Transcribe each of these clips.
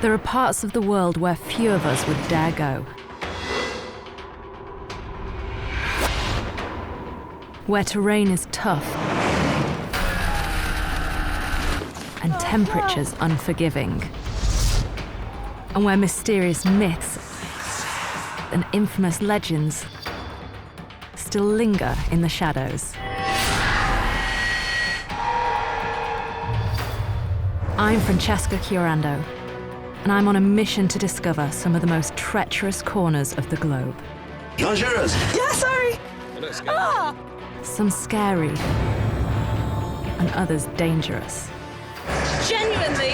There are parts of the world where few of us would dare go. Where terrain is tough and temperatures unforgiving. And where mysterious myths and infamous legends still linger in the shadows. I'm Francesca Chiorando, and I'm on a mission to discover some of the most treacherous corners of the globe. Dangerous! Yeah, sorry! Ah! Some scary, and others dangerous. Genuinely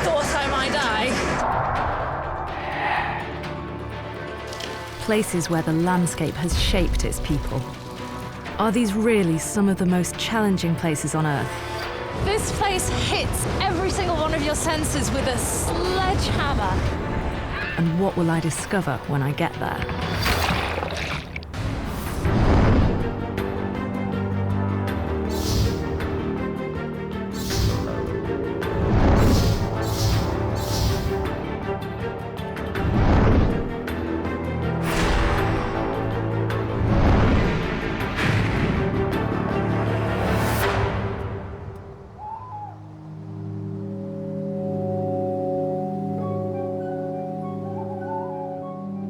thought I might die. Places where the landscape has shaped its people. Are these really some of the most challenging places on Earth? This place hits every single one of your senses with a sledgehammer. And what will I discover when I get there?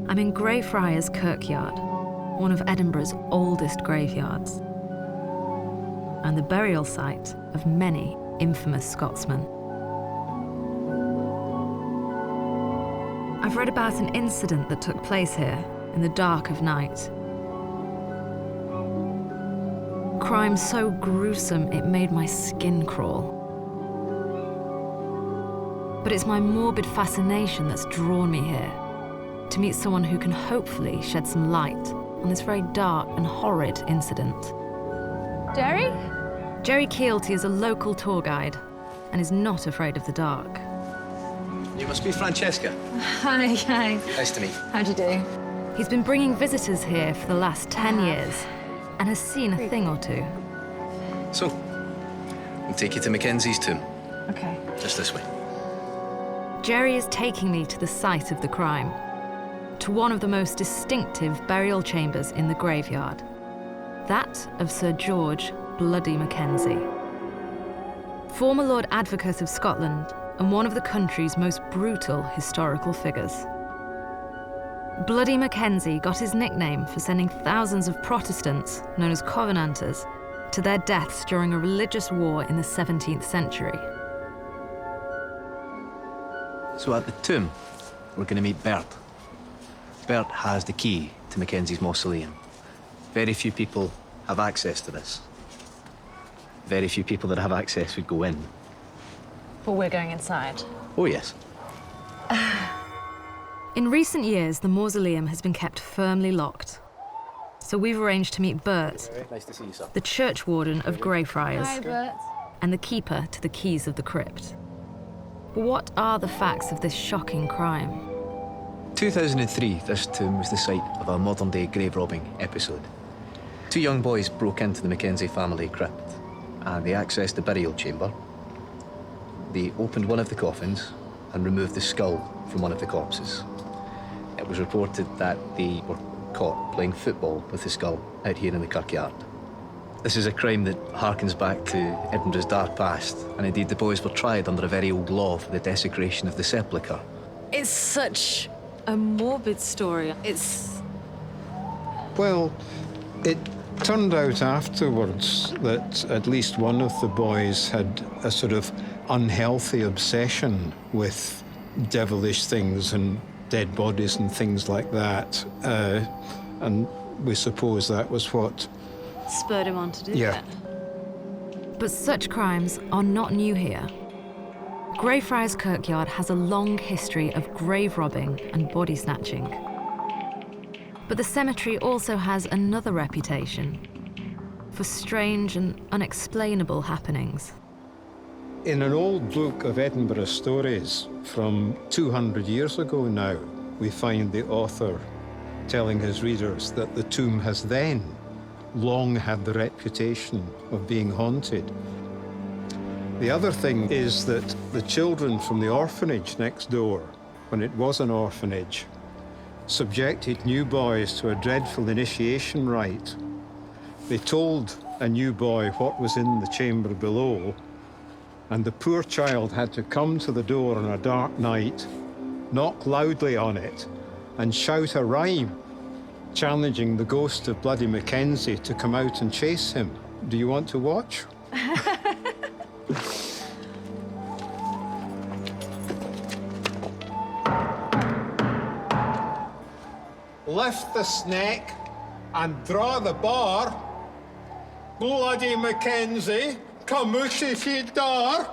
I'm in Greyfriars Kirkyard, one of Edinburgh's oldest graveyards, and the burial site of many infamous Scotsmen. I've read about an incident that took place here in the dark of night. Crime so gruesome it made my skin crawl. But it's my morbid fascination that's drawn me here, to meet someone who can hopefully shed some light on this very dark and horrid incident. Jerry? Jerry Keelty is a local tour guide and is not afraid of the dark. You must be Francesca. Hi. Nice to meet you. How'd you do? He's been bringing visitors here for the last 10 years and has seen a thing or two. So, we'll take you to Mackenzie's tomb. Okay. Just this way. Jerry is taking me to the site of the crime, to one of the most distinctive burial chambers in the graveyard, that of Sir George Bloody Mackenzie. Former Lord Advocate of Scotland and one of the country's most brutal historical figures. Bloody Mackenzie got his nickname for sending thousands of Protestants, known as Covenanters, to their deaths during a religious war in the 17th century. So at the tomb, we're going to meet Bert. Bert has the key to Mackenzie's mausoleum. Very few people have access to this. Very few people that have access would go in. But we're going inside. Oh, yes. In recent years, the mausoleum has been kept firmly locked. So we've arranged to meet Bert, Nice to see you, sir. the church warden of Greyfriars, Hi, Bert. and the keeper to the keys of the crypt. But what are the facts of this shocking crime? 2003, this tomb was the site of a modern-day grave robbing episode. Two young boys broke into the Mackenzie family crypt, and they accessed the burial chamber. They opened one of the coffins and removed the skull from one of the corpses. It was reported that they were caught playing football with the skull out here in the kirkyard. This is a crime that harkens back to Edinburgh's dark past, and indeed the boys were tried under a very old law for the desecration of the sepulchre. It's such a morbid story. Well, it turned out afterwards that at least one of the boys had a sort of unhealthy obsession with devilish things and dead bodies and things like that. And we suppose that was what... spurred him on to do Yeah. that. But such crimes are not new here. Greyfriars Kirkyard has a long history of grave robbing and body snatching. But the cemetery also has another reputation for strange and unexplainable happenings. In an old book of Edinburgh stories from 200 years ago now, we find the author telling his readers that the tomb has then long had the reputation of being haunted. The other thing is that the children from the orphanage next door when it was an orphanage, subjected new boys to a dreadful initiation rite. They told a new boy what was in the chamber below, and the poor child had to come to the door on a dark night, knock loudly on it, and shout a rhyme, challenging the ghost of Bloody Mackenzie to come out and chase him. Do you want to watch? Lift the snake and draw the bar. Bloody Mackenzie, come out if you dare.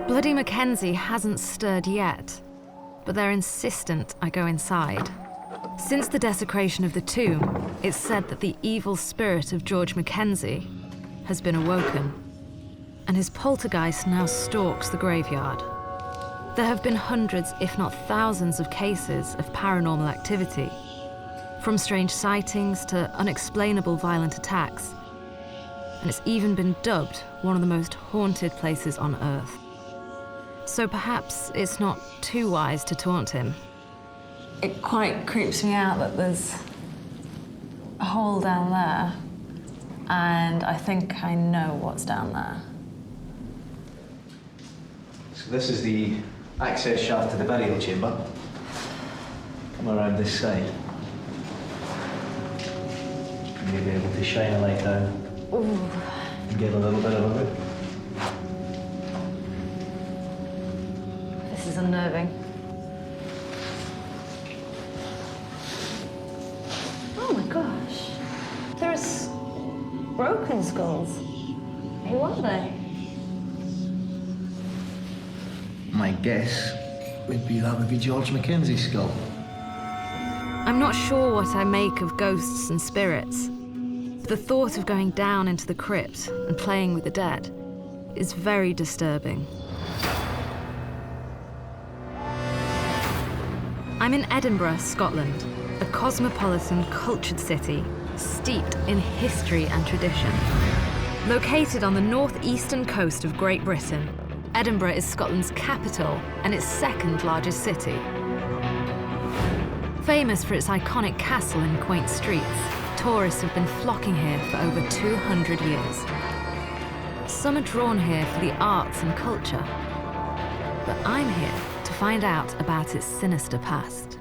Bloody Mackenzie hasn't stirred yet, but they're insistent I go inside. Since the desecration of the tomb, it's said that the evil spirit of George Mackenzie has been awoken, and his poltergeist now stalks the graveyard. There have been hundreds, if not thousands, of cases of paranormal activity, from strange sightings to unexplainable violent attacks, and it's even been dubbed one of the most haunted places on Earth. So perhaps it's not too wise to taunt him. It quite creeps me out that there's a hole down there, and I think I know what's down there. So this is the access shaft to the burial chamber. Come around this side. You may be able to shine a light down. Ooh. And get a little bit of a look. This is unnerving. Oh my gosh. There's broken skulls. Who are they? My guess would be that would be George Mackenzie's skull. I'm not sure what I make of ghosts and spirits. The thought of going down into the crypt and playing with the dead is very disturbing. I'm in Edinburgh, Scotland, a cosmopolitan, cultured city steeped in history and tradition. Located on the northeastern coast of Great Britain, Edinburgh is Scotland's capital and its second largest city. Famous for its iconic castle and quaint streets, tourists have been flocking here for over 200 years. Some are drawn here for the arts and culture, but I'm here to find out about its sinister past.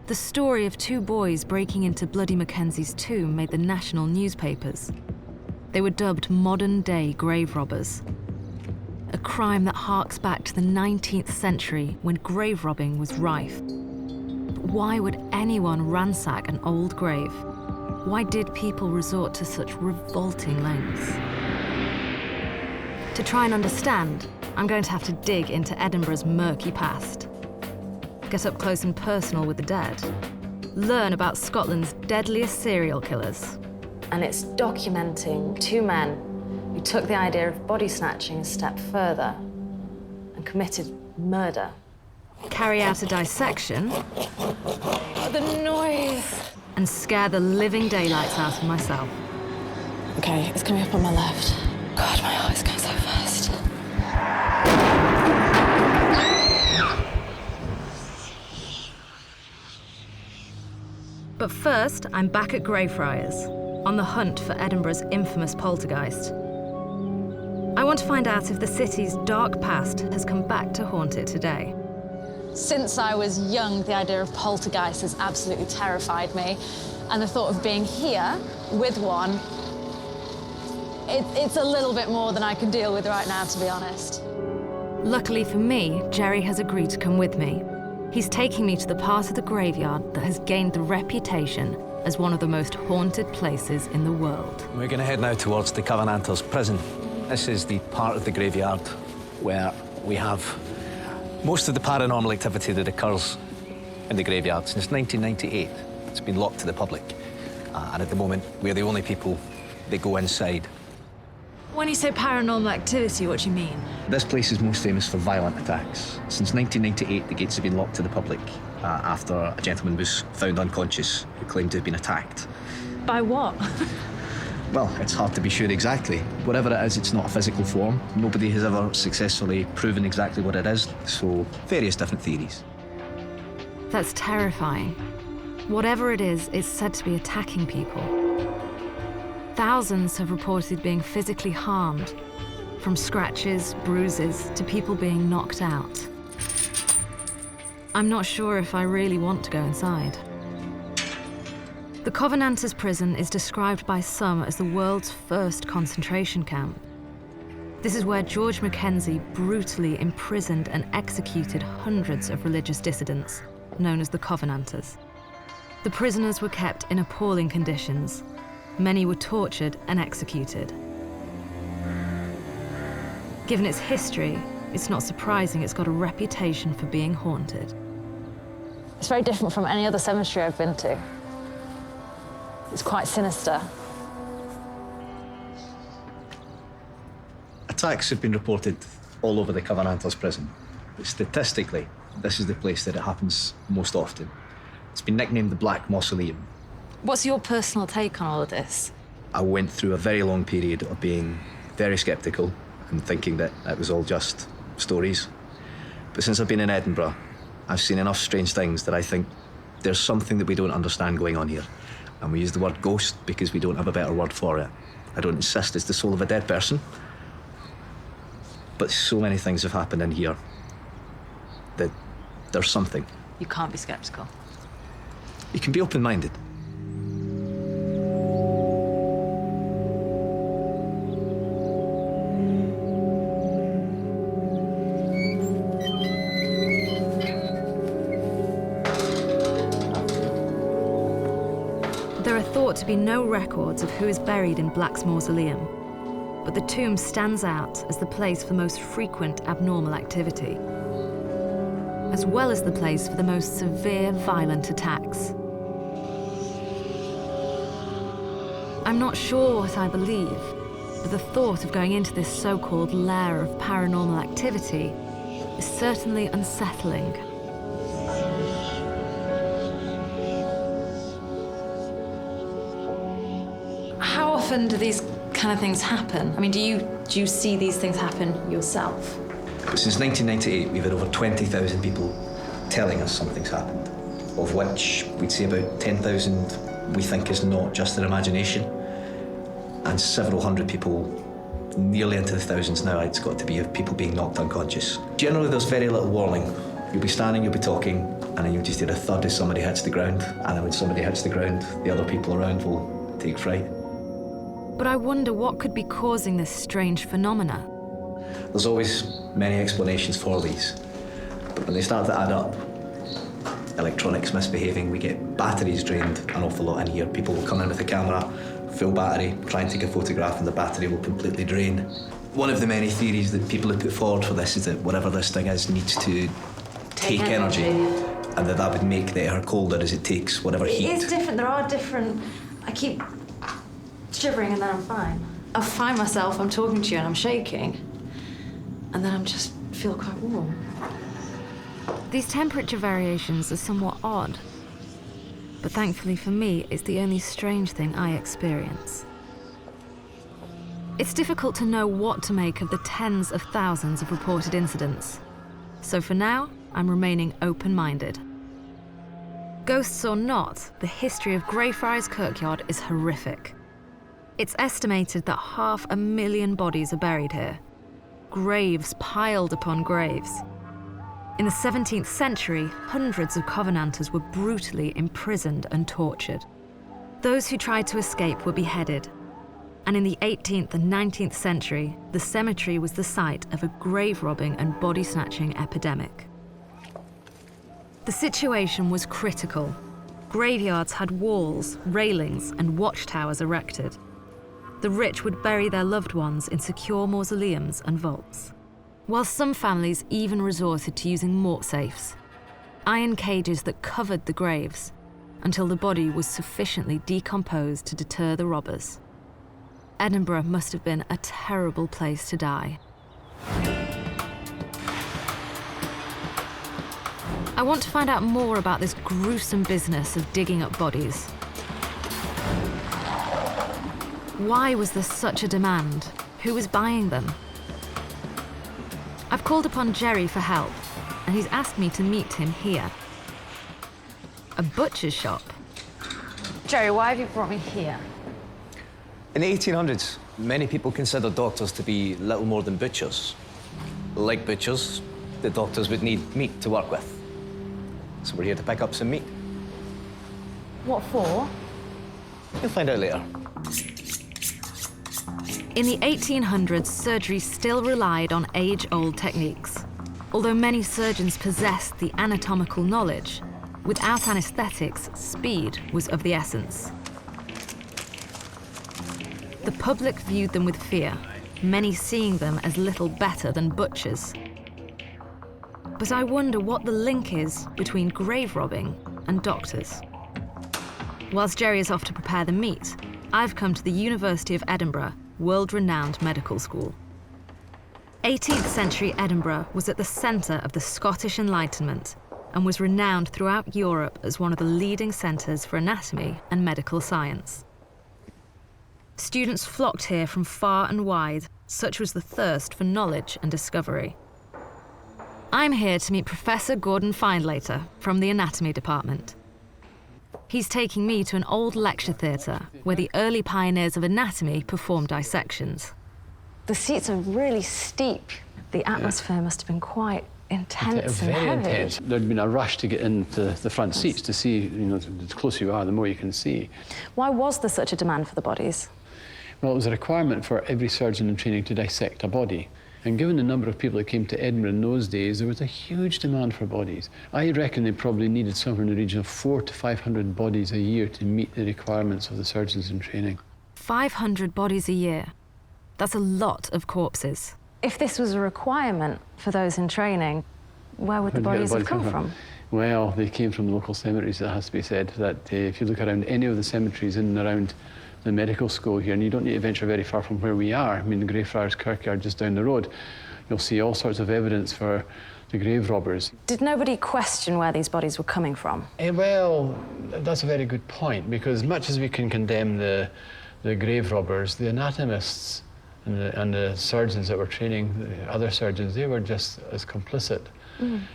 The story of two boys breaking into Bloody Mackenzie's tomb made the national newspapers. They were dubbed modern-day grave robbers, a crime that harks back to the 19th century when grave robbing was rife. But why would anyone ransack an old grave? Why did people resort to such revolting lengths? To try and understand, I'm going to have to dig into Edinburgh's murky past, get up close and personal with the dead, learn about Scotland's deadliest serial killers. And it's documenting two men who took the idea of body snatching a step further and committed murder. Carry out a dissection. The noise. And scare the living daylights out of myself. Okay, it's coming up on my left. God, my heart is going so fast. But first, I'm back at Greyfriars, on the hunt for Edinburgh's infamous poltergeist. I want to find out if the city's dark past has come back to haunt it today. Since I was young, the idea of poltergeist has absolutely terrified me. And the thought of being here with one, it's a little bit more than I can deal with right now, to be honest. Luckily for me, Jerry has agreed to come with me. He's taking me to the part of the graveyard that has gained the reputation as one of the most haunted places in the world. We're going to head now towards the Covenanters prison. This is the part of the graveyard where we have most of the paranormal activity that occurs in the graveyard. Since 1998, it's been locked to the public. And at the moment, we're the only people that go inside. When you say paranormal activity, what do you mean? This place is most famous for violent attacks. Since 1998, the gates have been locked to the public after a gentleman was found unconscious who claimed to have been attacked. By what? Well, it's hard to be sure exactly. Whatever it is, it's not a physical form. Nobody has ever successfully proven exactly what it is, so various different theories. That's terrifying. Whatever it is, it's said to be attacking people. Thousands have reported being physically harmed, from scratches, bruises, to people being knocked out. I'm not sure if I really want to go inside. The Covenanters prison is described by some as the world's first concentration camp. This is where George Mackenzie brutally imprisoned and executed hundreds of religious dissidents, known as the Covenanters. The prisoners were kept in appalling conditions. Many were tortured and executed. Given its history, it's not surprising it's got a reputation for being haunted. It's very different from any other cemetery I've been to. It's quite sinister. Attacks have been reported all over the Covenanters prison, but statistically, this is the place that it happens most often. It's been nicknamed the Black Mausoleum. What's your personal take on all of this? I went through a very long period of being very sceptical and thinking that it was all just stories. But since I've been in Edinburgh, I've seen enough strange things that I think there's something that we don't understand going on here. And we use the word ghost because we don't have a better word for it. I don't insist it's the soul of a dead person, but so many things have happened in here that there's something. You can't be skeptical. You can be open-minded. There are thought to be no records of who is buried in Black's mausoleum, but the tomb stands out as the place for the most frequent abnormal activity, as well as the place for the most severe violent attacks. I'm not sure what I believe, but the thought of going into this so-called lair of paranormal activity is certainly unsettling. How often do these kind of things happen? I mean, do you see these things happen yourself? Since 1998, we've had over 20,000 people telling us something's happened, of which we'd say about 10,000 we think is not just their imagination, and several hundred people, nearly into the thousands now, it's got to be, of people being knocked unconscious. Generally, there's very little warning. You'll be standing, you'll be talking, and then you'll just hear a thud as somebody hits the ground, and then when somebody hits the ground, the other people around will take fright. But I wonder what could be causing this strange phenomena. There's always many explanations for these, but when they start to add up, electronics misbehaving, we get batteries drained an awful lot in here. People will come in with a camera, full battery, try and take a photograph, and the battery will completely drain. One of the many theories that people have put forward for this is that whatever this thing is needs to take energy, and that would make the air colder as it takes whatever heat. It is different. There are different... I keep shivering and then I'm fine. I find myself, I'm talking to you and I'm shaking, and then I'm just feel quite warm. These temperature variations are somewhat odd, but thankfully for me, it's the only strange thing I experience. It's difficult to know what to make of the tens of thousands of reported incidents, so for now, I'm remaining open-minded. Ghosts or not, the history of Greyfriars Kirkyard is horrific. It's estimated that 500,000 bodies are buried here, graves piled upon graves. In the 17th century, hundreds of Covenanters were brutally imprisoned and tortured. Those who tried to escape were beheaded. And in the 18th and 19th century, the cemetery was the site of a grave robbing and body snatching epidemic. The situation was critical. Graveyards had walls, railings, and watchtowers erected. The rich would bury their loved ones in secure mausoleums and vaults, while some families even resorted to using mort safes, iron cages that covered the graves until the body was sufficiently decomposed to deter the robbers. Edinburgh must have been a terrible place to die. I want to find out more about this gruesome business of digging up bodies. Why was there such a demand? Who was buying them? I've called upon Jerry for help, and he's asked me to meet him here. A butcher's shop. Jerry, why have you brought me here? In the 1800s, many people considered doctors to be little more than butchers. Like butchers, the doctors would need meat to work with. So we're here to pick up some meat. What for? You'll find out later. In the 1800s, surgery still relied on age-old techniques. Although many surgeons possessed the anatomical knowledge, without anesthetics, speed was of the essence. The public viewed them with fear, many seeing them as little better than butchers. But I wonder what the link is between grave robbing and doctors. Whilst Jerry is off to prepare the meat, I've come to the University of Edinburgh, world-renowned medical school. 18th century Edinburgh was at the centre of the Scottish Enlightenment and was renowned throughout Europe as one of the leading centres for anatomy and medical science. Students flocked here from far and wide, such was the thirst for knowledge and discovery. I'm here to meet Professor Gordon Findlater from the anatomy department. He's taking me to an old lecture theatre where the early pioneers of anatomy performed dissections. The seats are really steep. The atmosphere must have been quite intense and very heavy. intense. There'd been a rush to get into the front seats to see, the closer you are, the more you can see. Why was there such a demand for the bodies? Well, it was a requirement for every surgeon in training to dissect a body. And given the number of people that came to Edinburgh in those days, there was a huge demand for bodies. I reckon they probably needed somewhere in the region of 400 to 500 bodies a year to meet the requirements of the surgeons in training. 500 bodies a year. That's a lot of corpses. If this was a requirement for those in training, where would the bodies have come from? Well, they came from the local cemeteries, it has to be said, that if you look around any of the cemeteries in and around the medical school here, and you don't need to venture very far from where we are. I mean, the Greyfriars Kirkyard just down the road, you'll see all sorts of evidence for the grave robbers. Did nobody question where these bodies were coming from? Well, that's a very good point, because much as we can condemn the grave robbers, the anatomists and the surgeons that were training the other surgeons, they were just as complicit,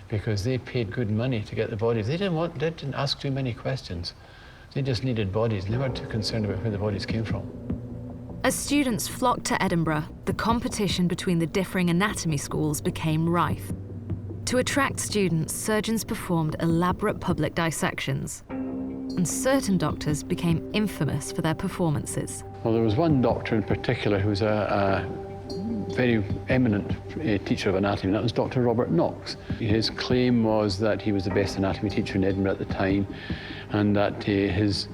because they paid good money to get the bodies. They didn't ask too many questions. They just needed bodies. They weren't too concerned about where the bodies came from. As students flocked to Edinburgh, the competition between the differing anatomy schools became rife. To attract students, surgeons performed elaborate public dissections, and certain doctors became infamous for their performances. Well, there was one doctor in particular who was a very eminent teacher of anatomy, and that was Dr. Robert Knox. His claim was that he was the best anatomy teacher in Edinburgh at the time, and that his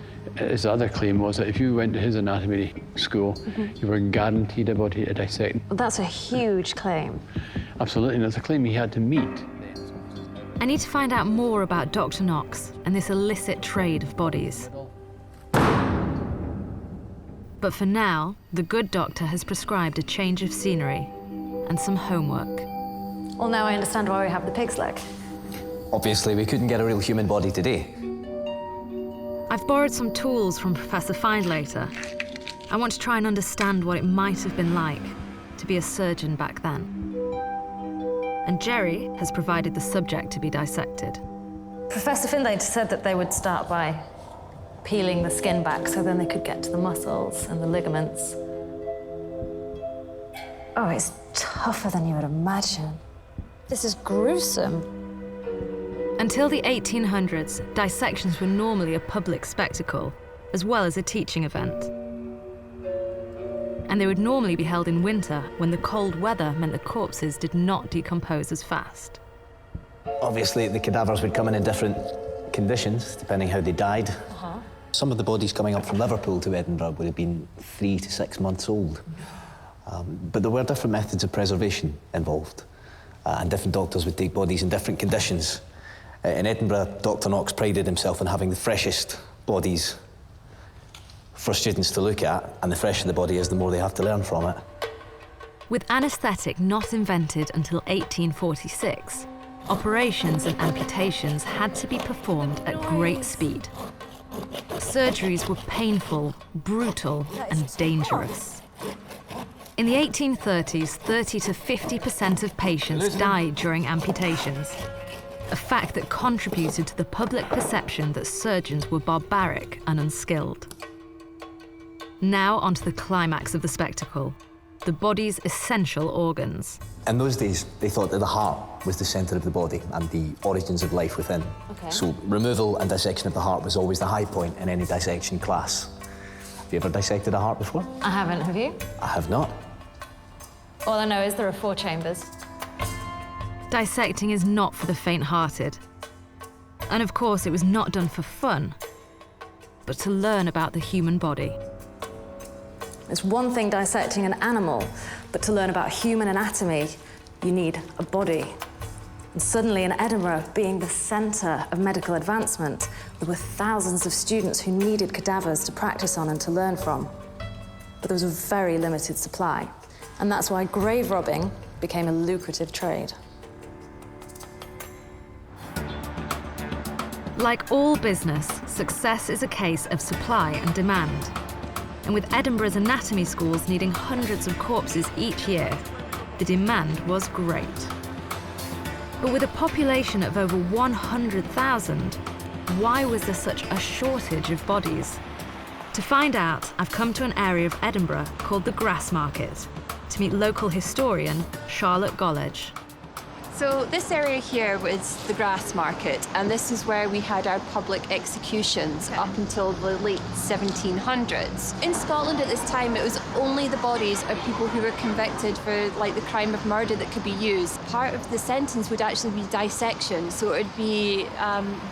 other claim was that if you went to his anatomy school, you were guaranteed a body to dissect. Well, that's a huge claim. Absolutely, and it's a claim he had to meet. I need to find out more about Dr. Knox and this illicit trade of bodies. But for now, the good doctor has prescribed a change of scenery and some homework. Well, now I understand why we have the pig's leg. Obviously, we couldn't get a real human body today. I've borrowed some tools from Professor Findlater. I want to try and understand what it might have been like to be a surgeon back then. And Jerry has provided the subject to be dissected. Professor Findlater said that they would start by peeling the skin back so then they could get to the muscles and the ligaments. Oh, it's tougher than you would imagine. This is gruesome. Until the 1800s, dissections were normally a public spectacle, as well as a teaching event. And they would normally be held in winter, when the cold weather meant the corpses did not decompose as fast. Obviously, the cadavers would come in different conditions, depending how they died. Some of the bodies coming up from Liverpool to Edinburgh would have been 3 to 6 months old. But there were different methods of preservation involved, and different doctors would take bodies in different conditions. In Edinburgh, Dr. Knox prided himself on having the freshest bodies for students to look at, and the fresher the body is, the more they have to learn from it. With anaesthetic not invented until 1846, operations and amputations had to be performed at great speed. surgeries were painful, brutal, and dangerous. In the 1830s, 30 to 50% of patients died during amputations, a fact that contributed to the public perception that surgeons were barbaric and unskilled. Now onto the climax of the spectacle, the body's essential organs. In those days, they thought that the heart was the centre of the body and the origins of life within. Okay. So removal and dissection of the heart was always the high point in any dissection class. Have you ever dissected a heart before? I haven't, have you? I have not. All I know is there are 4 chambers. Dissecting is not for the faint-hearted. And of course, it was not done for fun, but to learn about the human body. It's one thing dissecting an animal, but to learn about human anatomy, you need a body. And suddenly in Edinburgh, being the centre of medical advancement, there were thousands of students who needed cadavers to practice on and to learn from. But there was a very limited supply. And that's why grave robbing became a lucrative trade. Like all business, success is a case of supply and demand. And with Edinburgh's anatomy schools needing hundreds of corpses each year, the demand was great. But with a population of over 100,000, why was there such a shortage of bodies? To find out, I've come to an area of Edinburgh called the Grassmarket to meet local historian Charlotte Goledge. So this area here was the Grassmarket, and this is where we had our public executions up until the late 1700s. In Scotland at this time, it was only the bodies of people who were convicted for like the crime of murder that could be used. Part of the sentence would actually be dissection, so it would be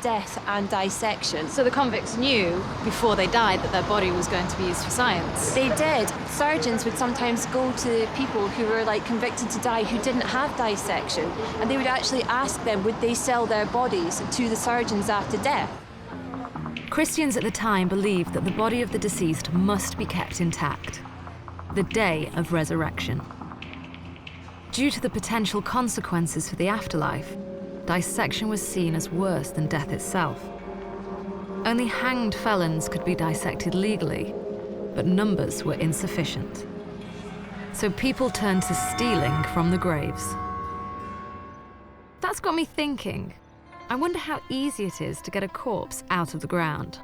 death and dissection. So the convicts knew before they died that their body was going to be used for science? They did. Surgeons would sometimes go to people who were like convicted to die who didn't have dissection, and they would actually ask them would they sell their bodies to the surgeons after death. Christians at the time believed that the body of the deceased must be kept intact, the day of resurrection. Due to the potential consequences for the afterlife, dissection was seen as worse than death itself. Only hanged felons could be dissected legally, but numbers were insufficient. So people turned to stealing from the graves. That's got me thinking. I wonder how easy it is to get a corpse out of the ground.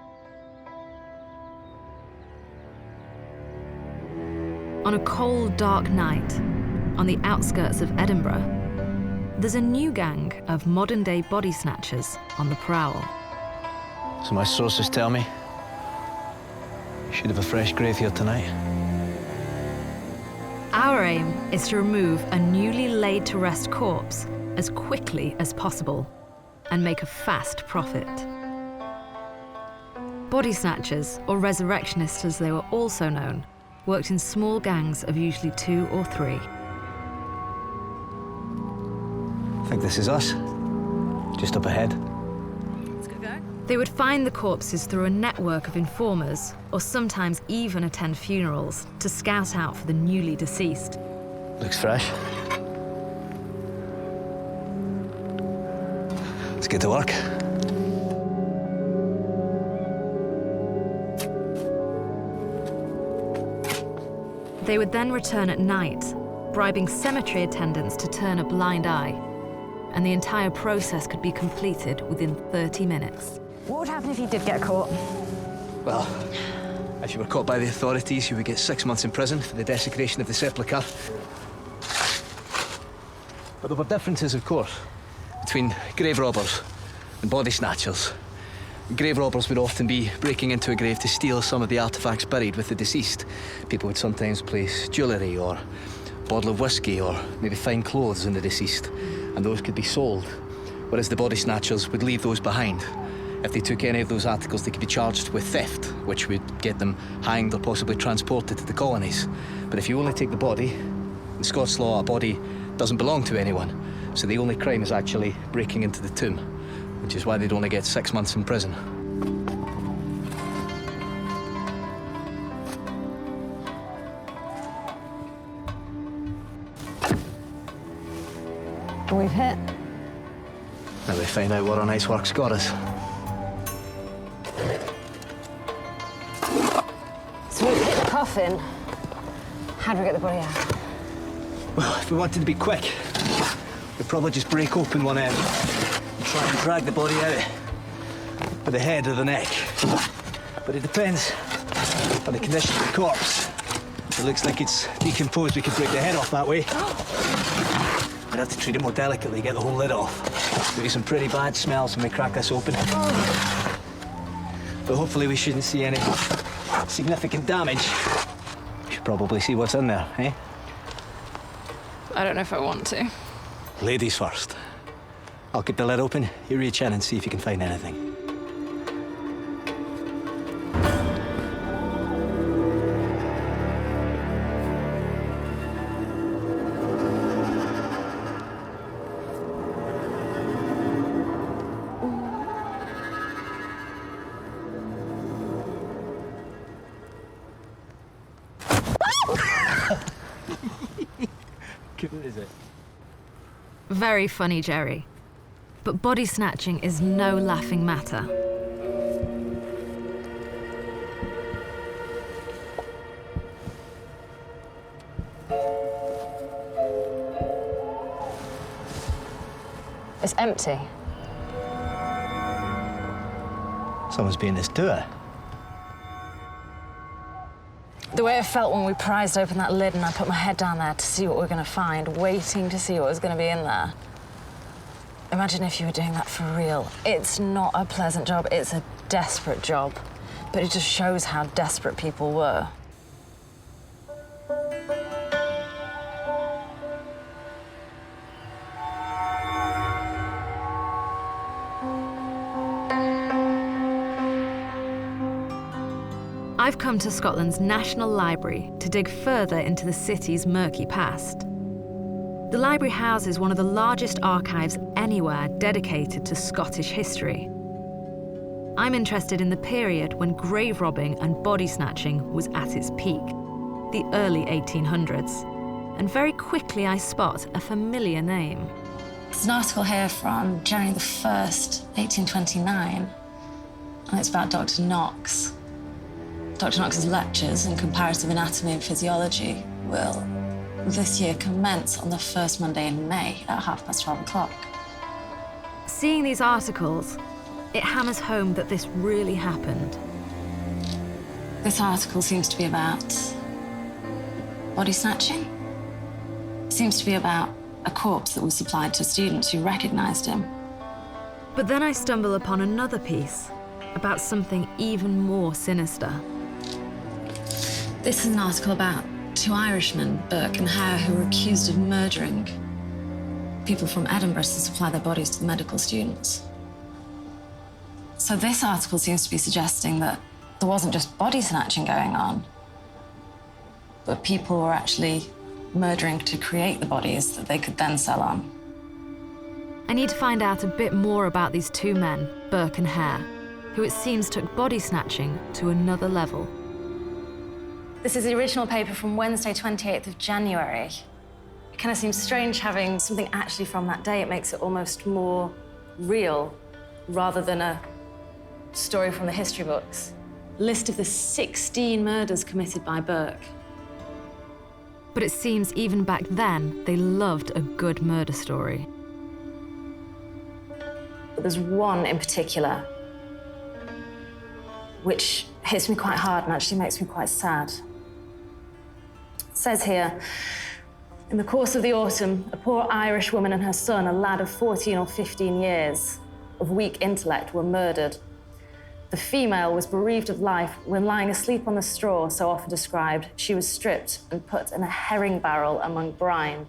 On a cold, dark night, on the outskirts of Edinburgh, there's a new gang of modern-day body snatchers on the prowl. So my sources tell me you should have a fresh grave here tonight. Our aim is to remove a newly laid-to-rest corpse as quickly as possible and make a fast profit. Body snatchers, or resurrectionists as they were also known, worked in small gangs of usually 2 or 3. I think this is us. Just up ahead. They would find the corpses through a network of informers, or sometimes even attend funerals to scout out for the newly deceased. Looks fresh. Let's get to work. They would then return at night, bribing cemetery attendants to turn a blind eye, and the entire process could be completed within 30 minutes. What would happen if you did get caught? Well, if you were caught by the authorities, you would get 6 months in prison for the desecration of the sepulchre. But there were differences, of course, between grave robbers and body snatchers. Grave robbers would often be breaking into a grave to steal some of the artifacts buried with the deceased. People would sometimes place jewellery or a bottle of whiskey or maybe fine clothes in the deceased, and those could be sold. Whereas the body snatchers would leave those behind. If they took any of those articles, they could be charged with theft, which would get them hanged or possibly transported to the colonies. But if you only take the body, in Scots law, a body doesn't belong to anyone. So the only crime is actually breaking into the tomb, which is why they'd only get 6 months in prison. We've hit. Now we find out what our night's work's got us. coffin. How do we get the body out? Well, if we wanted to be quick, we'd probably just break open one end and try and drag the body out by the head or the neck. But it depends on the condition of the corpse. If it looks like it's decomposed, we could break the head off that way. We'd have to treat it more delicately, get the whole lid off. There'll be some pretty bad smells when we crack this open. But hopefully we shouldn't see any significant damage. We should probably see what's in there, eh? I don't know if I want to. Ladies first. I'll keep the lid open, you reach in and see if you can find anything. Good, is it? Very funny, Jerry. But body snatching is no laughing matter. It's empty. Someone's being this to her. The way it felt when we prized open that lid and I put my head down there to see what we were going to find, waiting to see what was going to be in there. Imagine if you were doing that for real. It's not a pleasant job, it's a desperate job. But it just shows how desperate people were. I've come to Scotland's National Library to dig further into the city's murky past. The library houses one of the largest archives anywhere dedicated to Scottish history. I'm interested in the period when grave robbing and body snatching was at its peak, the early 1800s. And very quickly I spot a familiar name. There's an article here from January the 1st, 1829, and it's about Dr. Knox. Dr. Knox's lectures in comparative anatomy and physiology will, this year, commence on the first Monday in May at 12:30. Seeing these articles, it hammers home that this really happened. This article seems to be about body snatching. It seems to be about a corpse that was supplied to students who recognized him. But then I stumble upon another piece about something even more sinister. This is an article about two Irishmen, Burke and Hare, who were accused of murdering people from Edinburgh to supply their bodies to the medical students. So this article seems to be suggesting that there wasn't just body snatching going on, but people were actually murdering to create the bodies that they could then sell on. I need to find out a bit more about these two men, Burke and Hare, who it seems took body snatching to another level. This is the original paper from Wednesday, 28th of January. It kind of seems strange having something actually from that day. It makes it almost more real rather than a story from the history books. List of the 16 murders committed by Burke. But it seems even back then, they loved a good murder story. But there's one in particular which hits me quite hard and actually makes me quite sad. It says here, in the course of the autumn, a poor Irish woman and her son, a lad of 14 or 15 years, of weak intellect, were murdered. The female was bereaved of life when lying asleep on the straw, so often described. She was stripped and put in a herring barrel among brine,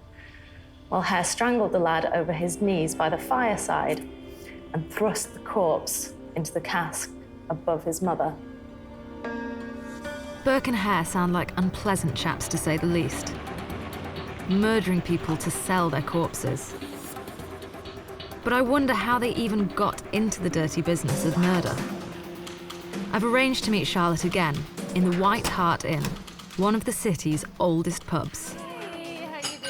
while Hare strangled the lad over his knees by the fireside and thrust the corpse into the cask above his mother. Burke and Hare sound like unpleasant chaps, to say the least. Murdering people to sell their corpses. But I wonder how they even got into the dirty business of murder. I've arranged to meet Charlotte again in the White Hart Inn, one of the city's oldest pubs.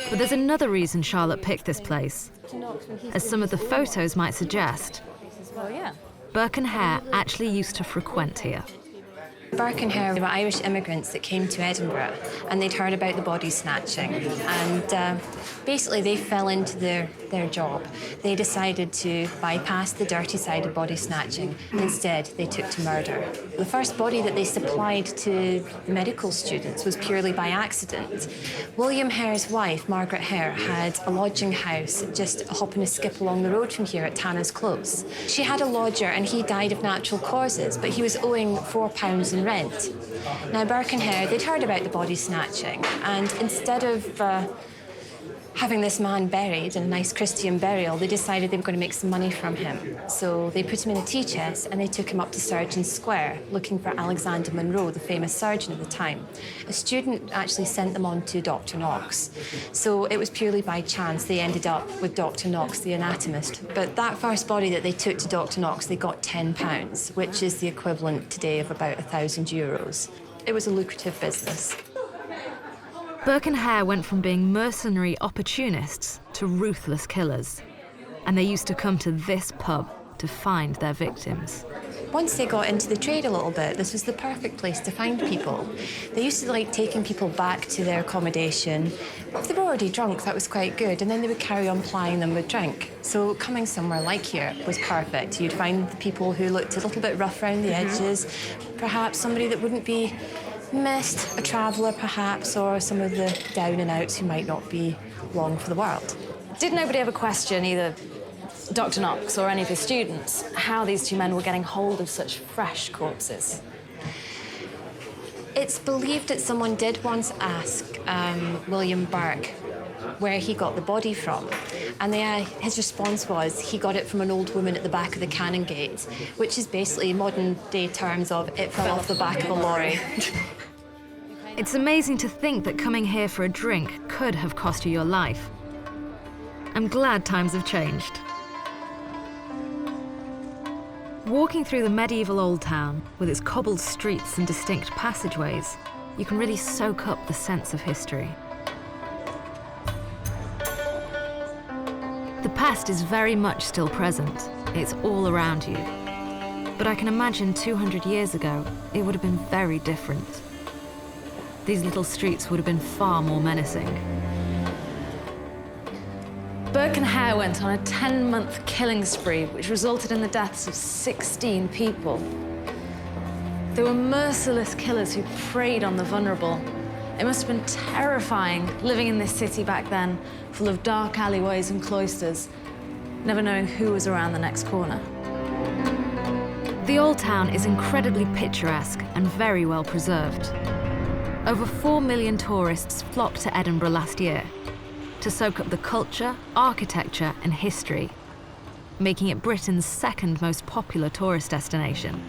But there's another reason Charlotte picked this place. As some of the photos might suggest, Burke and Hare actually used to frequent here. Burke and Hare were Irish immigrants that came to Edinburgh, and they'd heard about the body snatching, and basically they fell into their job. They decided to bypass the dirty side of body snatching, and instead they took to murder. The first body that they supplied to the medical students was purely by accident. William Hare's wife, Margaret Hare, had a lodging house just a hop and a skip along the road from here at Tanner's Close. She had a lodger and he died of natural causes, but he was owing £4 in rent. Now, Burke and Hare, they'd heard about the body snatching, and instead of having this man buried in a nice Christian burial, they decided they were going to make some money from him. So they put him in a tea chest and they took him up to Surgeon Square, looking for Alexander Monroe, the famous surgeon at the time. A student actually sent them on to Dr. Knox. So it was purely by chance they ended up with Dr. Knox, the anatomist. But that first body that they took to Dr. Knox, they got £10, which is the equivalent today of about €1,000. It was a lucrative business. Burke and Hare went from being mercenary opportunists to ruthless killers, and they used to come to this pub to find their victims. Once they got into the trade a little bit, this was the perfect place to find people. They used to like taking people back to their accommodation. If they were already drunk, that was quite good, and then they would carry on plying them with drink. So coming somewhere like here was perfect. You'd find the people who looked a little bit rough around the edges, perhaps somebody that wouldn't be missed, a traveller perhaps, or some of the down and outs who might not be long for the world. Did nobody ever question either Dr. Knox or any of his students how these two men were getting hold of such fresh corpses? It's believed that someone did once ask William Burke where he got the body from, and his response was he got it from an old woman at the back of the Canongate, which is basically modern-day terms of it fell off the back of a lorry. It's amazing to think that coming here for a drink could have cost you your life. I'm glad times have changed. Walking through the medieval Old Town, with its cobbled streets and distinct passageways, you can really soak up the sense of history. The past is very much still present. It's all around you. But I can imagine 200 years ago, it would have been very different. These little streets would have been far more menacing. Burke and Hare went on a 10-month killing spree, which resulted in the deaths of 16 people. They were merciless killers who preyed on the vulnerable. It must have been terrifying living in this city back then, full of dark alleyways and cloisters, never knowing who was around the next corner. The Old Town is incredibly picturesque and very well preserved. Over 4 million tourists flocked to Edinburgh last year to soak up the culture, architecture and history, making it Britain's second most popular tourist destination.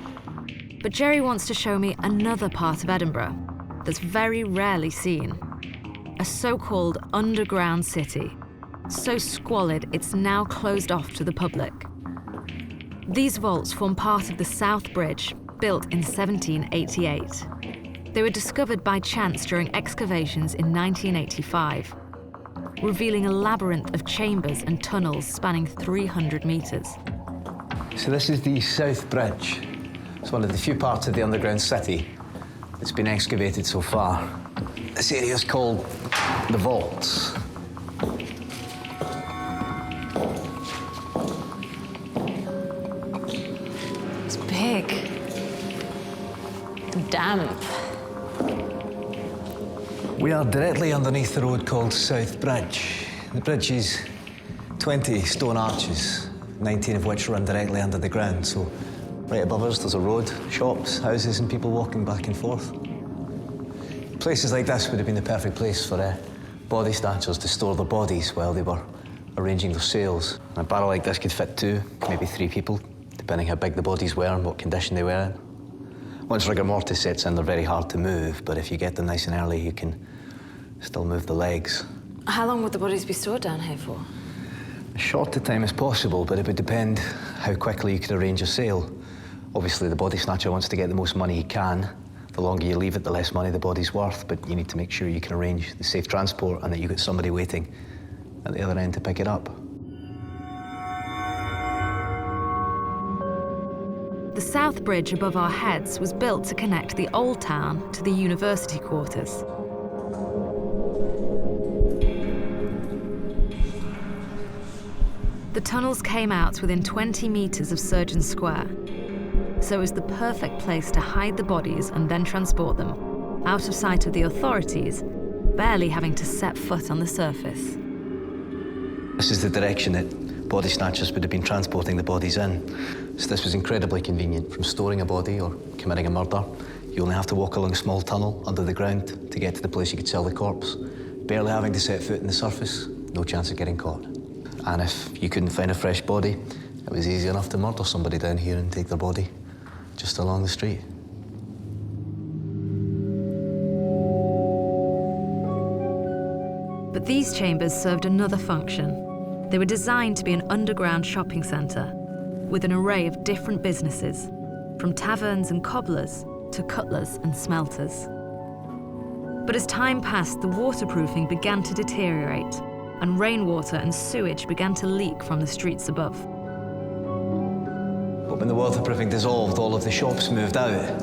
But Jerry wants to show me another part of Edinburgh that's very rarely seen. A so-called underground city, so squalid it's now closed off to the public. These vaults form part of the South Bridge, built in 1788. They were discovered by chance during excavations in 1985, revealing a labyrinth of chambers and tunnels spanning 300 metres. So this is the South Bridge. It's one of the few parts of the underground city that's been excavated so far. This area is called the Vaults. It's big, damp. We are directly underneath the road called South Bridge. The bridge is 20 stone arches, 19 of which run directly under the ground. So right above us, there's a road, shops, houses, and people walking back and forth. Places like this would have been the perfect place for body snatchers to store their bodies while they were arranging their sales. A barrel like this could fit 2, maybe 3 people, depending how big the bodies were and what condition they were in. Once rigor mortis sets in, they're very hard to move, but if you get them nice and early, you can still move the legs. How long would the bodies be stored down here for? As short a time as possible, but it would depend how quickly you could arrange a sale. Obviously, the body snatcher wants to get the most money he can. The longer you leave it, the less money the body's worth, but you need to make sure you can arrange the safe transport and that you've got somebody waiting at the other end to pick it up. The south bridge above our heads was built to connect the old town to the university quarters. The tunnels came out within 20 metres of Surgeon Square, so it was the perfect place to hide the bodies and then transport them, out of sight of the authorities, barely having to set foot on the surface. This is the direction that body snatchers would have been transporting the bodies in. So this was incredibly convenient. From storing a body or committing a murder, you only have to walk along a small tunnel under the ground to get to the place you could sell the corpse. Barely having to set foot on the surface, no chance of getting caught. And if you couldn't find a fresh body, it was easy enough to murder somebody down here and take their body just along the street. But these chambers served another function. They were designed to be an underground shopping centre with an array of different businesses, from taverns and cobblers to cutlers and smelters. But as time passed, the waterproofing began to deteriorate, and rainwater and sewage began to leak from the streets above. But when the waterproofing dissolved, all of the shops moved out.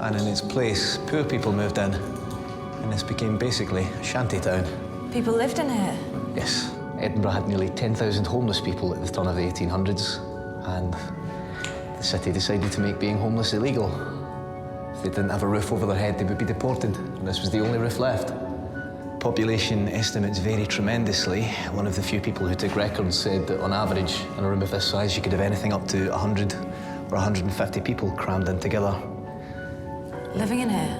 And in its place, poor people moved in. And this became basically a shanty town. People lived in here. Yes. Edinburgh had nearly 10,000 homeless people at the turn of the 1800s. And the city decided to make being homeless illegal. If they didn't have a roof over their head, they would be deported. And this was the only roof left. Population estimates vary tremendously. One of the few people who took records said that on average, in a room of this size, you could have anything up to 100 or 150 people crammed in together. Living in here.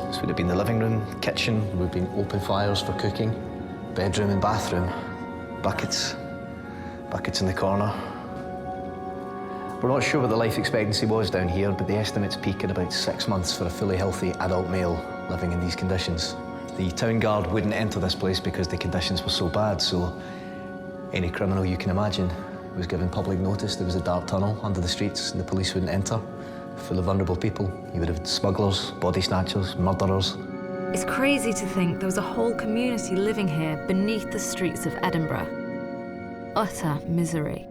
This would have been the living room, kitchen, there would have been open fires for cooking, bedroom and bathroom, buckets in the corner. We're not sure what the life expectancy was down here, but the estimates peak at about 6 months for a fully healthy adult male living in these conditions. The town guard wouldn't enter this place because the conditions were so bad, so any criminal you can imagine was given public notice. There was a dark tunnel under the streets and the police wouldn't enter, full of vulnerable people. You would have smugglers, body snatchers, murderers. It's crazy to think there was a whole community living here beneath the streets of Edinburgh. Utter misery.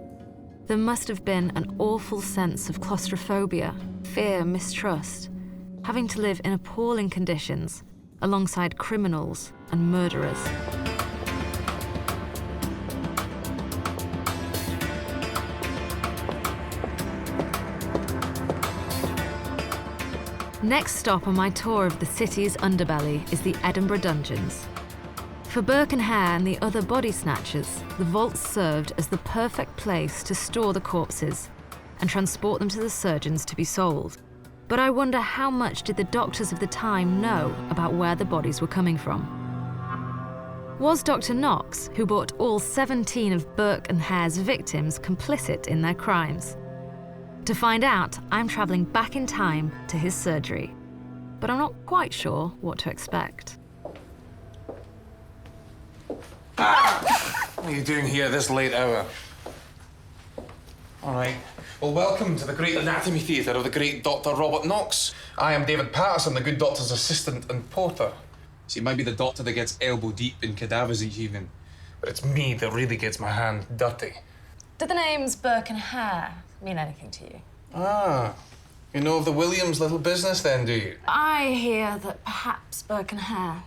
There must have been an awful sense of claustrophobia, fear, mistrust, having to live in appalling conditions alongside criminals and murderers. Next stop on my tour of the city's underbelly is the Edinburgh dungeons. For Burke and Hare and the other body snatchers, the vaults served as the perfect place to store the corpses and transport them to the surgeons to be sold. But I wonder, how much did the doctors of the time know about where the bodies were coming from? Was Dr. Knox, who brought all 17 of Burke and Hare's victims, complicit in their crimes? To find out, I'm travelling back in time to his surgery, but I'm not quite sure what to expect. What are you doing here this late hour? All right. Well, welcome to the great anatomy theatre of the great Dr. Robert Knox. I am David Patterson, the good doctor's assistant and porter. See, it might be the doctor that gets elbow deep in cadavers each evening, but it's me that really gets my hand dirty. Do the names Burke and Hare mean anything to you? Ah, you know of the Williams little business then, do you? I hear that perhaps Burke and Hare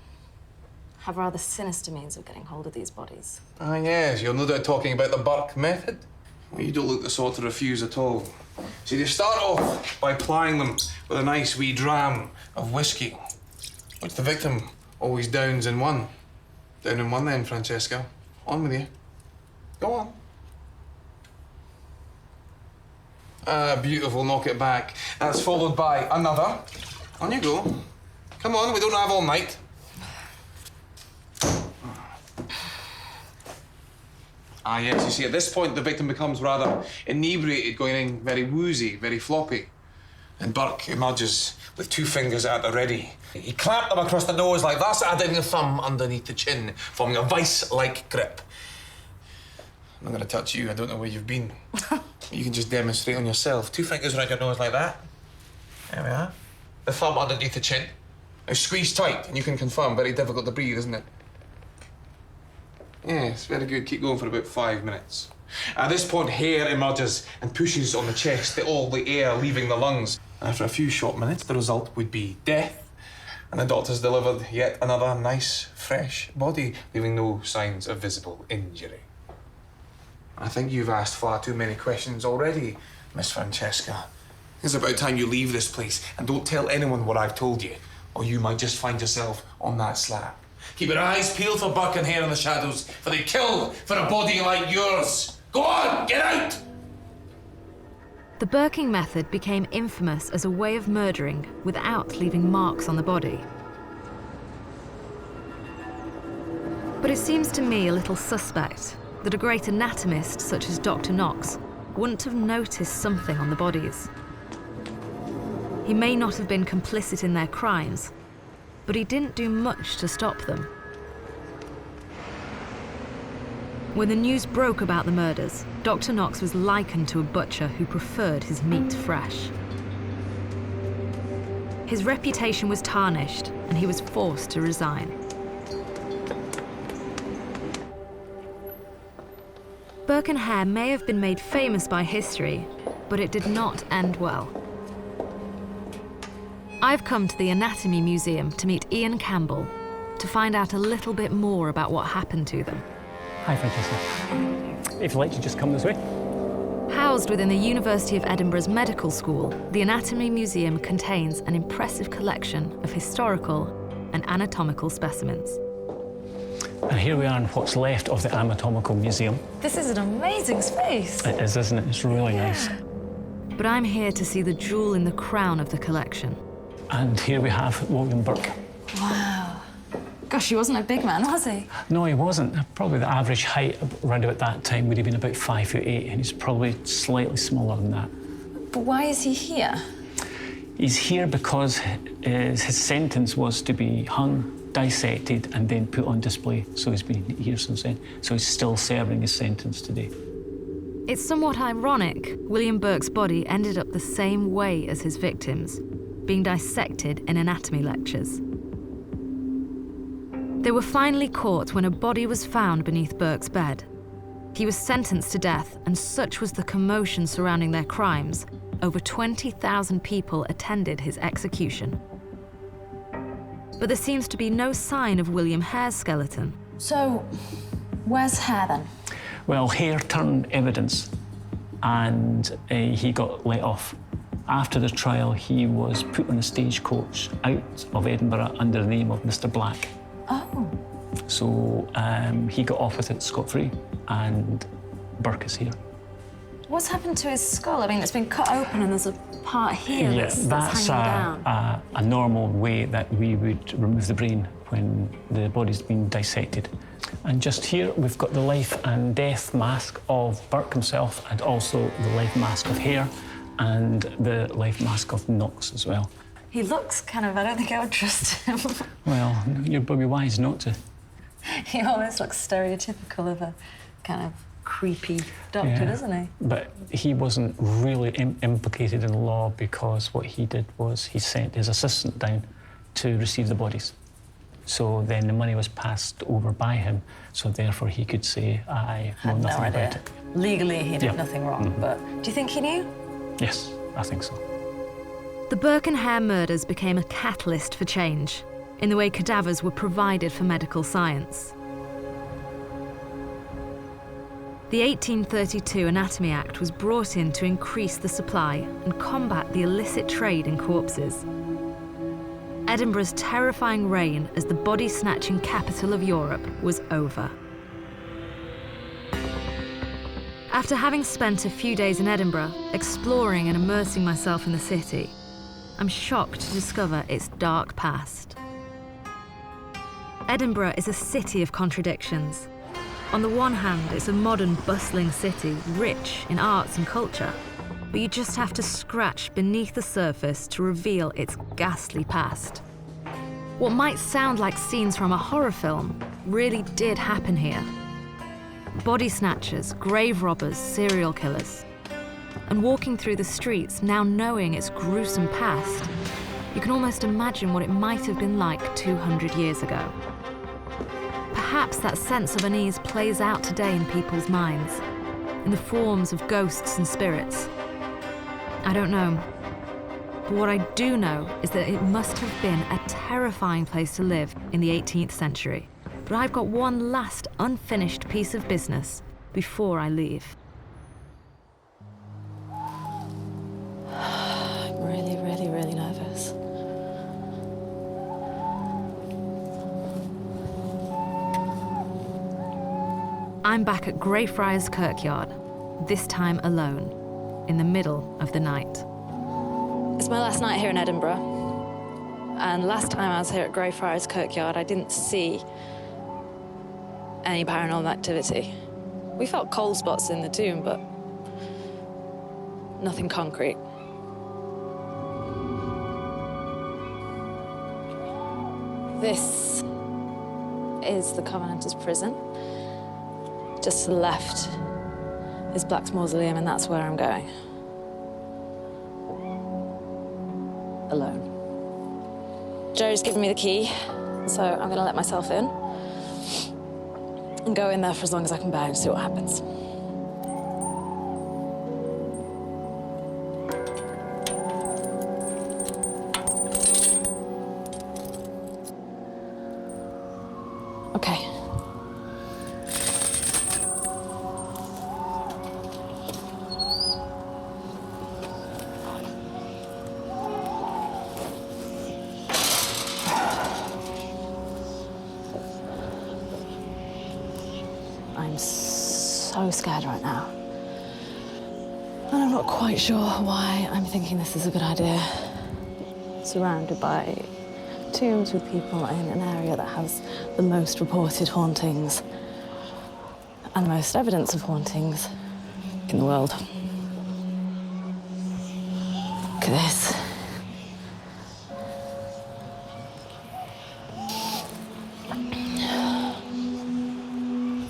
have rather sinister means of getting hold of these bodies. Ah, yes, you're no doubt talking about the Burke method. Well, you don't look the sort to refuse at all. See, they start off by plying them with a nice wee dram of whiskey, which the victim always downs in one. Down in one then, Francesca. On with you. Go on. Ah, beautiful, knock it back. That's followed by another. On you go. Come on, we don't have all night. Ah, yes, you see, at this point, the victim becomes rather inebriated, going in very woozy, very floppy. And Burke emerges with 2 fingers at the ready. He clamped them across the nose like this, adding a thumb underneath the chin, forming a vice-like grip. I'm not going to touch you. I don't know where you've been. You can just demonstrate on yourself. 2 fingers around your nose like that. There we are. The thumb underneath the chin. Now squeeze tight, and you can confirm. Very difficult to breathe, isn't it? Yes, very good. Keep going for about 5 minutes. At this point, hair emerges and pushes on the chest, all the air leaving the lungs. After a few short minutes, the result would be death. And the doctors delivered yet another nice, fresh body, leaving no signs of visible injury. I think you've asked far too many questions already, Miss Francesca. It's about time you leave this place and don't tell anyone what I've told you, or you might just find yourself on that slab. Keep your eyes peeled for Burke and Hare in the shadows, for they kill for a body like yours. Go on, get out! The Burking method became infamous as a way of murdering without leaving marks on the body. But it seems to me a little suspect that a great anatomist such as Dr. Knox wouldn't have noticed something on the bodies. He may not have been complicit in their crimes, but he didn't do much to stop them. When the news broke about the murders, Dr. Knox was likened to a butcher who preferred his meat fresh. His reputation was tarnished, and he was forced to resign. Burke and Hare may have been made famous by history, but it did not end well. I've come to the Anatomy Museum to meet Ian Campbell to find out a little bit more about what happened to them. Hi, Francesca. If you'd like to just come this way. Housed within the University of Edinburgh's Medical School, the Anatomy Museum contains an impressive collection of historical and anatomical specimens. And here we are in what's left of the Anatomical Museum. This is an amazing space. It is, isn't it? It's really nice. But I'm here to see the jewel in the crown of the collection. And here we have William Burke. Wow. Gosh, he wasn't a big man, was he? No, he wasn't. Probably the average height around about that time would have been about 5'8", and he's probably slightly smaller than that. But why is he here? He's here because his sentence was to be hung, dissected, and then put on display. So he's been here since then. So he's still serving his sentence today. It's somewhat ironic. William Burke's body ended up the same way as his victims, being dissected in anatomy lectures. They were finally caught when a body was found beneath Burke's bed. He was sentenced to death, and such was the commotion surrounding their crimes, over 20,000 people attended his execution. But there seems to be no sign of William Hare's skeleton. So, where's Hare then? Well, Hare turned evidence, and he got let off. After the trial, he was put on a stagecoach out of Edinburgh under the name of Mr. Black. Oh. So he got off with it scot-free, and Burke is here. What's happened to his skull? I mean, it's been cut open and there's a part here that's hanging down. A normal way that we would remove the brain when the body's been dissected. And just here, we've got the life and death mask of Burke himself, and also the life mask of Hare, and the life mask of Knox as well. He looks kind of, I don't think I would trust him. Well, you'd be wise not to. He almost looks stereotypical of a kind of creepy doctor, doesn't he? But he wasn't really implicated in the law, because what he did was he sent his assistant down to receive the bodies. So then the money was passed over by him, so therefore he could say, I know nothing about it. Legally, he did nothing wrong, but do you think he knew? Yes, I think so. The Burke and Hare murders became a catalyst for change in the way cadavers were provided for medical science. The 1832 Anatomy Act was brought in to increase the supply and combat the illicit trade in corpses. Edinburgh's terrifying reign as the body-snatching capital of Europe was over. After having spent a few days in Edinburgh, exploring and immersing myself in the city, I'm shocked to discover its dark past. Edinburgh is a city of contradictions. On the one hand, it's a modern, bustling city, rich in arts and culture, but you just have to scratch beneath the surface to reveal its ghastly past. What might sound like scenes from a horror film really did happen here. Body snatchers, grave robbers, serial killers. And walking through the streets, now knowing its gruesome past, you can almost imagine what it might have been like 200 years ago. Perhaps that sense of unease plays out today in people's minds. in the forms of ghosts and spirits? I don't know. But what I do know is that it must have been a terrifying place to live in the 18th century. But I've got one last unfinished piece of business before I leave. I'm really, really, really nervous. I'm back at Greyfriars Kirkyard, this time alone, in the middle of the night. It's my last night here in Edinburgh. And last time I was here at Greyfriars Kirkyard, I didn't see any paranormal activity. We felt cold spots in the tomb, but nothing concrete. This is the Covenanters' prison. Just to the left is Black's Mausoleum, and that's where I'm going. Alone. Jerry's given me the key, so I'm gonna let myself in and go in there for as long as I can bear and see what happens. Okay. I'm so scared right now. And I'm not quite sure why I'm thinking this is a good idea. Surrounded by tombs with people in an area that has the most reported hauntings and the most evidence of hauntings in the world. Look at this.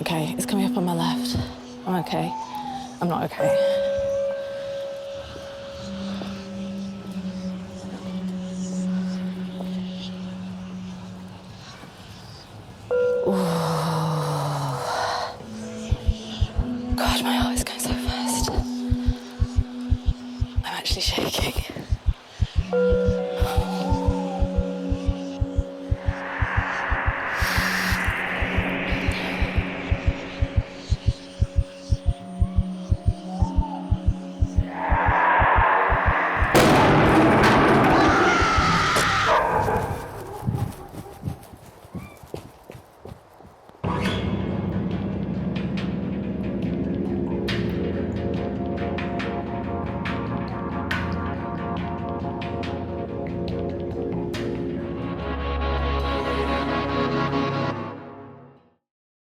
Okay, it's coming up on my left. I'm okay. I'm not okay. God, my heart is going so fast. I'm actually shaking.